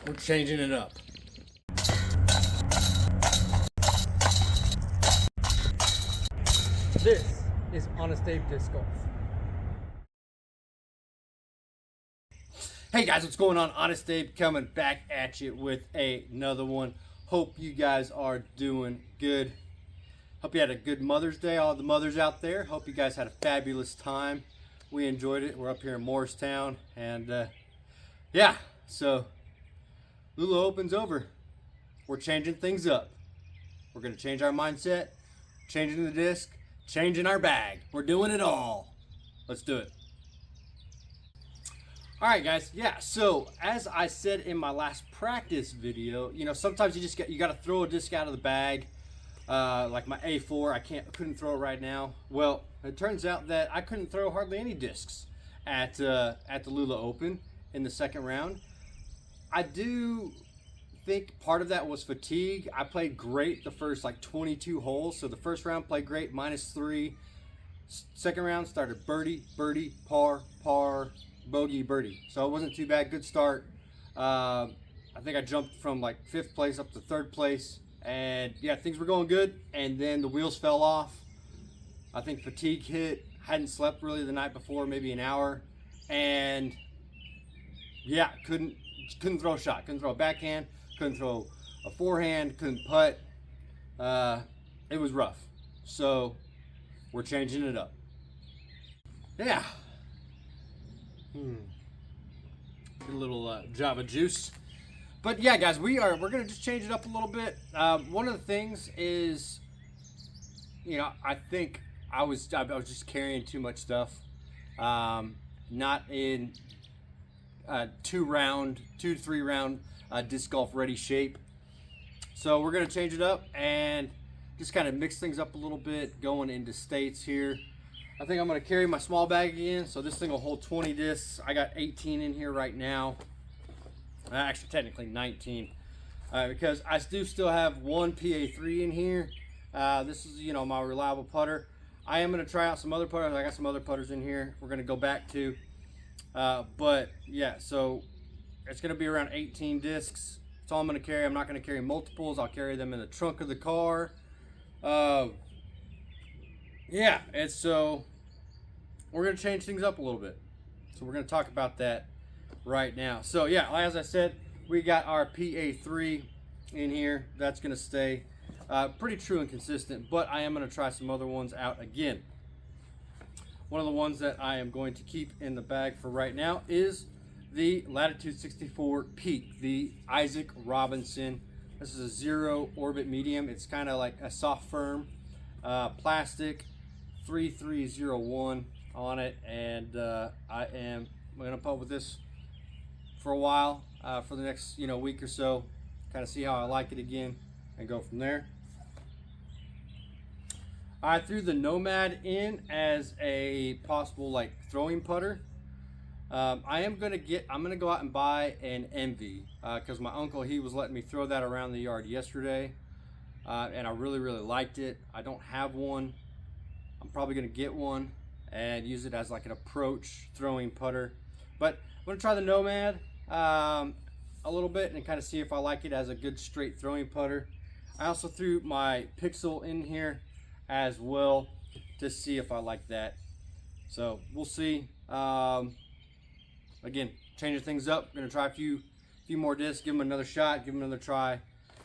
We're changing it up. This is Honest Abe Disc Golf. Hey guys, what's going on? Honest Abe coming back at you with another one. Hope you guys are doing good. Hope you had a good Mother's Day, all the mothers out there. Hope you guys had a fabulous time. We enjoyed it. We're up here in Morristown, and yeah, so Lula Open's over. We're changing things up. We're gonna change our mindset, changing the disc, changing our bag. We're doing it all. Let's do it. All right, guys. Yeah. So as I said in my last practice video, you know, sometimes you got to throw a disc out of the bag. Like my A4, couldn't throw it right now. Well, it turns out that I couldn't throw hardly any discs at the Lula Open in the second round. I do think part of that was fatigue. I played great the first like 22 holes. So the first round played great, -3. Second round started birdie, birdie, par, par, bogey, birdie. So it wasn't too bad. Good start. I think I jumped from like 5th place up to 3rd place. And yeah, things were going good. And then the wheels fell off. I think fatigue hit. Hadn't slept really the night before, maybe an hour. And yeah, couldn't throw a shot. Couldn't throw a backhand. Couldn't throw a forehand. Couldn't putt. It was rough. So we're changing it up. Yeah. Get a little Java juice. But yeah, guys, we're gonna just change it up a little bit. One of the things is, you know, I think I was just carrying too much stuff. Not in 2 to 3 round disc golf ready shape. So we're gonna change it up and just kind of mix things up a little bit going into states here. I think I'm gonna carry my small bag again. So this thing will hold 20 discs. I got 18 in here right now. Actually, technically 19, because I do still have one PA3 in here. This is, you know, my reliable putter. I am going to try out some other putters. I got some other putters in here we're going to go back to. But yeah, so it's going to be around 18 discs. That's all I'm going to carry. I'm not going to carry multiples. I'll carry them in the trunk of the car. Yeah, and so we're going to change things up a little bit. So we're going to talk about that right now. So yeah, as I said, we got our PA3 in here. That's going to stay pretty true and consistent, but I am going to try some other ones out again. One of the ones that I am going to keep in the bag for right now is the Latitude 64 Peak, the Isaac Robinson. This is a 0 orbit medium. It's kind of like a soft firm plastic, 3301 on it, and I am going to putt with this for a while, for the next week or so, kind of see how I like it again and go from there. I threw the Nomad in as a possible like throwing putter. I'm gonna go out and buy an Envy because my uncle, he was letting me throw that around the yard yesterday, and I really liked it. I don't have one. I'm probably gonna get one and use it as like an approach throwing putter, but I'm gonna try the Nomad a little bit and kind of see if I like it as a good straight throwing putter. I also threw my Pixel in here as well to see if I like that. So we'll see. Again, changing things up. Gonna try a few more discs, give them another shot, give them another try,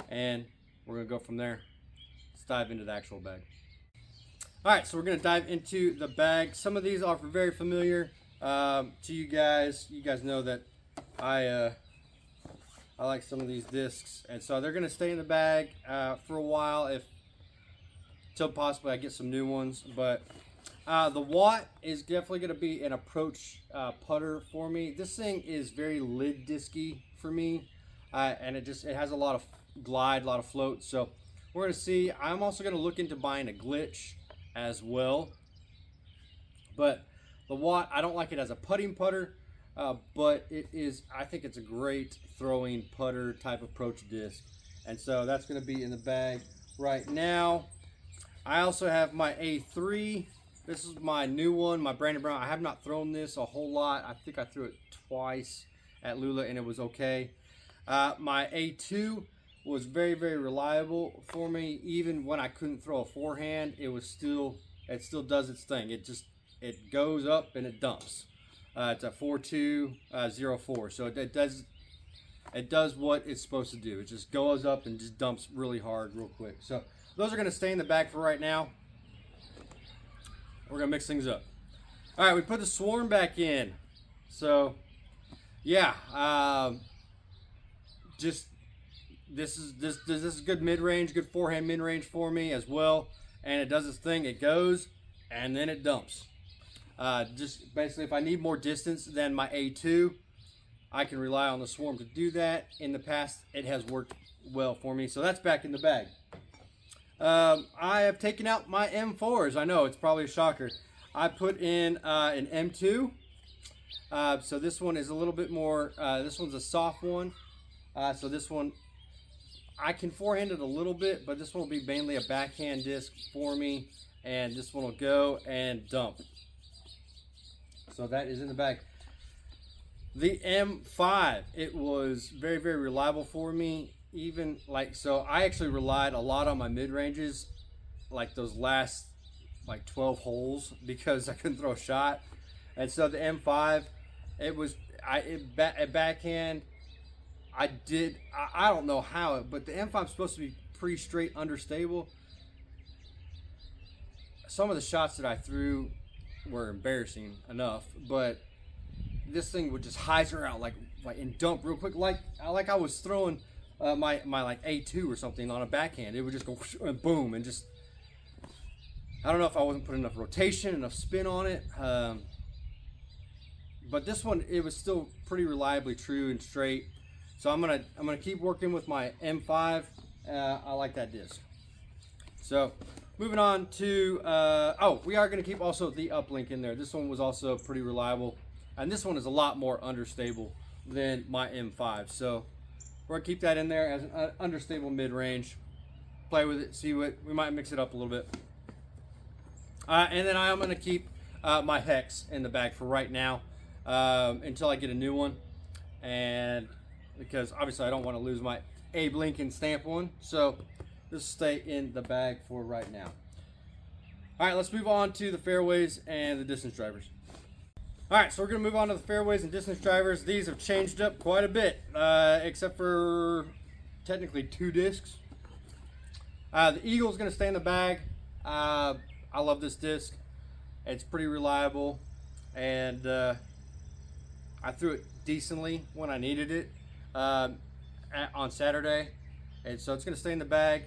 and we're gonna go from there. Let's dive into the actual bag. All right, so we're gonna dive into the bag. Some of these are very familiar to you guys. You guys know that I like some of these discs, and so they're gonna stay in the bag for a while, until possibly I get some new ones. But the Watt is definitely gonna be an approach putter for me. This thing is very lid disky for me, and it has a lot of glide, a lot of float. So we're gonna see. I'm also gonna look into buying a Glitch as well. But the Watt, I don't like it as a putting putter. But I think it's a great throwing putter type approach disc. And so that's going to be in the bag right now. I also have my A3. This is my new one, my Brandon Brown. I have not thrown this a whole lot. I think I threw it twice at Lula and it was okay. My A2 was very, very reliable for me. Even when I couldn't throw a forehand, it still does its thing. It goes up and it dumps. It's a 4.204, so it does what it's supposed to do. It just goes up and just dumps really hard, real quick. So those are going to stay in the bag for right now. We're going to mix things up. All right, we put the swarm back in. So yeah, just this is good mid-range, good forehand mid-range for me as well. And it does its thing. It goes and then it dumps. Just basically, if I need more distance than my A2, I can rely on the swarm to do that. In the past, it has worked well for me. So that's back in the bag. I have taken out my M4s. I know, it's probably a shocker. I put in an M2. So this one is a little bit more, this one's a soft one. So this one, I can forehand it a little bit, but this one will be mainly a backhand disc for me. And this one will go and dump. So that is in the bag. The M5, it was very, very reliable for me. Even like, so I actually relied a lot on my mid-ranges, like those last like 12 holes, because I couldn't throw a shot. And so the M5, at backhand, I don't know how, but the M5 is supposed to be pretty straight, understable. Some of the shots that I threw were embarrassing enough, but this thing would just hyzer out like and dump real quick, like I was throwing my like A2 or something on a backhand. It would just go and boom, and just, I don't know if I wasn't putting enough rotation, enough spin on it, but this one, it was still pretty reliably true and straight. So I'm gonna keep working with my M5. I like that disc. So moving on to, we are going to keep also the uplink in there. This one was also pretty reliable. And this one is a lot more understable than my M5. So we're going to keep that in there as an understable mid-range. Play with it, see what, we might mix it up a little bit. And then I am going to keep my Hex in the bag for right now until I get a new one. And because obviously I don't want to lose my Abe Lincoln stamp one. So this will stay in the bag for right now. All right, let's move on to the fairways and the distance drivers. All right, so we're gonna move on to the fairways and distance drivers. These have changed up quite a bit, except for technically 2 discs. The Eagle's gonna stay in the bag. I love this disc. It's pretty reliable, and I threw it decently when I needed it on Saturday. And so it's going to stay in the bag.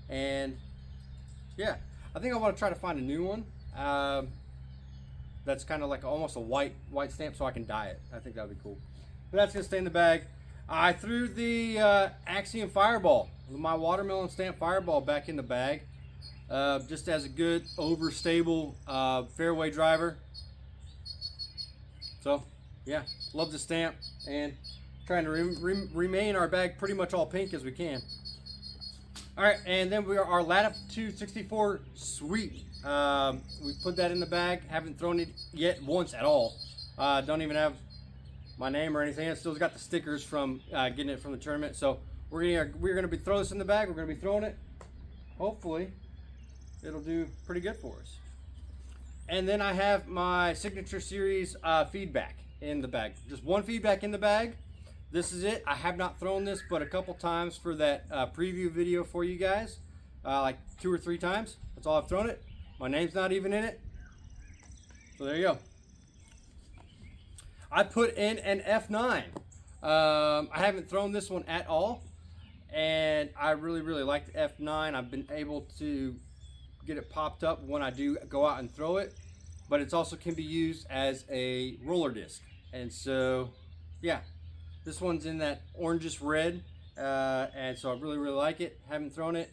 And yeah, I think I want to try to find a new one that's kind of like almost a white stamp, so I can dye it. I think that would be cool. But that's going to stay in the bag. I threw the Axiom Fireball, my watermelon stamp Fireball, back in the bag, just as a good overstable fairway driver. So yeah, love the stamp, and trying to remain our bag pretty much all pink as we can. All right, and then we are our Latitude 64 Sweet. We put that in the bag. Haven't thrown it yet once at all. Don't even have my name or anything. It still's got the stickers from getting it from the tournament. So we're gonna be throwing this in the bag. We're gonna be throwing it. Hopefully, it'll do pretty good for us. And then I have my Signature Series feedback in the bag. Just one feedback in the bag. This is it. I have not thrown this but a couple times for that preview video for you guys. Like 2 or 3 times. That's all I've thrown it. My name's not even in it. So there you go. I put in an F9. I haven't thrown this one at all. And I really, really like the F9. I've been able to get it popped up when I do go out and throw it. But it also can be used as a roller disc. And so, yeah. This one's in that orangish red, and so I really, really like it. Haven't thrown it,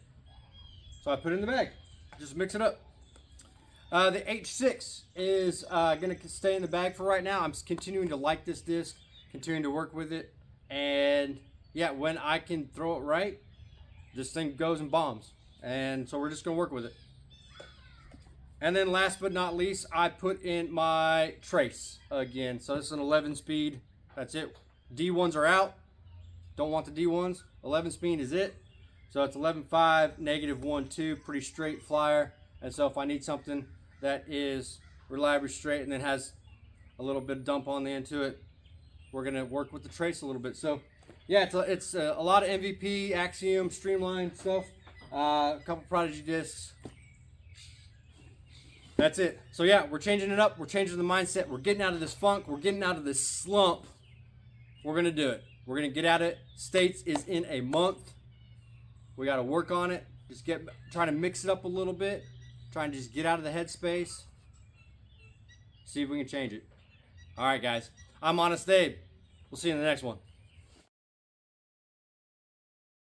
so I put it in the bag. Just mix it up. The H6 is going to stay in the bag for right now. I'm continuing to like this disc, continuing to work with it, and yeah, when I can throw it right, this thing goes and bombs. And so we're just going to work with it. And then last but not least, I put in my Trace again. So this is an 11 speed. That's it. D1s are out. don't want the D1s. 11 speed is it. So it's 11.5, -1.2, pretty straight flyer. And so if I need something that is reliably straight and then has a little bit of dump on the end to it, we're gonna work with the trace a little bit. So yeah, it's a lot of MVP, Axiom, Streamline stuff, a couple Prodigy discs. That's it. So yeah, we're changing it up. We're changing the mindset. We're getting out of this funk. We're getting out of this slump. We're gonna do it. We're gonna get out of it. States is in a month. We got to work on it. Just trying to mix it up a little bit. Trying to just get out of the headspace. See if we can change it. All right, guys. I'm Honest Abe. We'll see you in the next one.